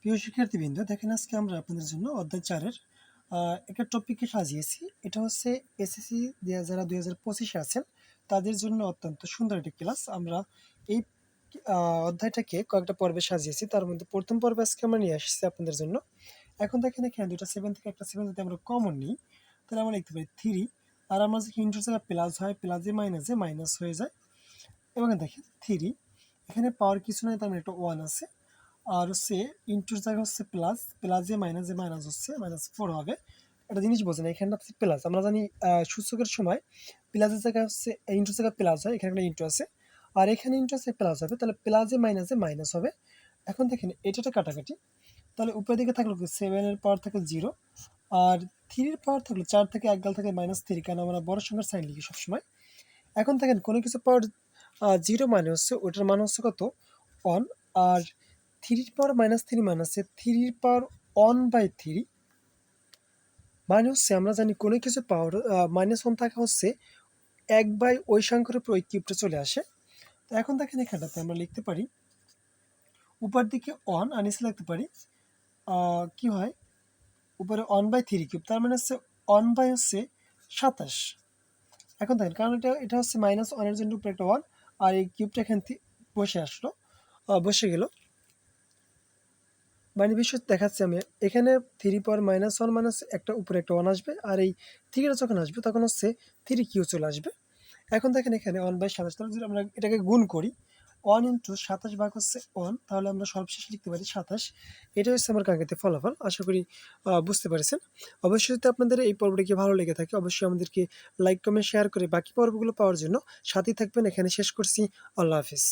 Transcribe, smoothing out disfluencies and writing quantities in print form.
প্রিয় শিক্ষার্থীবৃন্দ, দেখেন আজকে আমরা আপনাদের জন্য অধ্যায় 4-এর একটা টপিককে সাজিয়েছি। এটা হচ্ছে এসএসসি যারা 2025-এ আছেন তাদের জন্য অত্যন্ত সুন্দর একটি ক্লাস। আমরা এই অধ্যায়টাকে কয়েকটা পর্বে সাজিয়েছি। তার মধ্যে প্রথম পর্বে আজকে আমরা নিয়ে আসছি আপনাদের জন্য। এখন দেখেন এখানে দুইটা 7 থেকে একটা 7 যদি আমরা কমন নিই, তাহলে আমরা লিখতে পারি 3। আর আমরা যে ইন্টুর জায়গায় প্লাস হয়, প্লাসে মাইনাসে মাইনাস হয়ে যায়। এবং দেখেন 3 এখানে পাওয়ার কিছু নয়, তার মানে একটা 1 আছে। আর হচ্ছে ইন্টুর জায়গা হচ্ছে প্লাস, প্লাসে মাইনাস হচ্ছে -4 হবে। একটা জিনিস বোঝেন, এখানটা হচ্ছে প্লাস। আমরা জানি সূচকের সময় প্লাসের জায়গায় হচ্ছে ইন্টুর জায়গায় প্লাস হয়, এখানে একটা ইন্টু আছে। আর এখানে ইন্টু আছে প্লাস হবে, তাহলে প্লাসে মাইনাস হবে। এখন দেখেন এটা কাটাকাটি, তাহলে উপরের দিকে থাকলো 7 এর পাওয়ার থাকে 0, আর 3 এর পাওয়ার থাকলো 4 থেকে 1 গাল থাকে -3, কারণ আমরা বড় সংখ্যার সাইন লিখি সবসময়। এখন দেখেন কোনো কিছু পাওয়ার 0 মানে হচ্ছে ওটার মান হচ্ছে কত 1, আর 3 এর পাওয়ার -3 মানে হচ্ছে 3 এর পাওয়ার 1/3, মানে হচ্ছে আমরা জানি কোনো কিছু পাওয়ার -1 থাকা হচ্ছে 1 ওই সংখ্যার উপর ওই কিউবটা চলে আসে। তো এখন দেখেন এখানটাতে আমরা লিখতে পারি উপর দিকে 1 আর নিচে লিখতে পারি কি হয় উপরে 1/3 কিউব, তার মানে হচ্ছে 1/27। এখন দেখেন কারণ এটা হচ্ছে -1 এর জন্য উপরে একটা 1, আর এই কিউবটা এখান থেকে বসে আসলো, বসে গেল। মানে বিষয় দেখাচ্ছি আমি এখানে 3 পাওয়ার -1 মানে একটা উপরে একটা 1 আসবে, আর এই 3টা যখন আসবে তখন হচ্ছে 3 কিউ চলে আসবে। এখন দেখেন এখানে 1/27, তাহলে যদি আমরা এটাকে গুণ করি 1 × 27 ভাগ হচ্ছে 1, তাহলে আমরা সর্বশেষে লিখতে পারি 27। এটা হচ্ছে আমার কাঙ্ক্ষিত ফলাফল। আশা করি বুঝতে পেরেছেন। অবশ্যই যদি আপনাদের এই পর্বটি ভালো লেগে থাকে অবশ্যই আমাদেরকে লাইক, কমেন্ট, শেয়ার করে বাকি পর্বগুলো পাওয়ার জন্য সাথেই থাকবেন। এখানে শেষ করছি। আল্লাহ হাফিজ।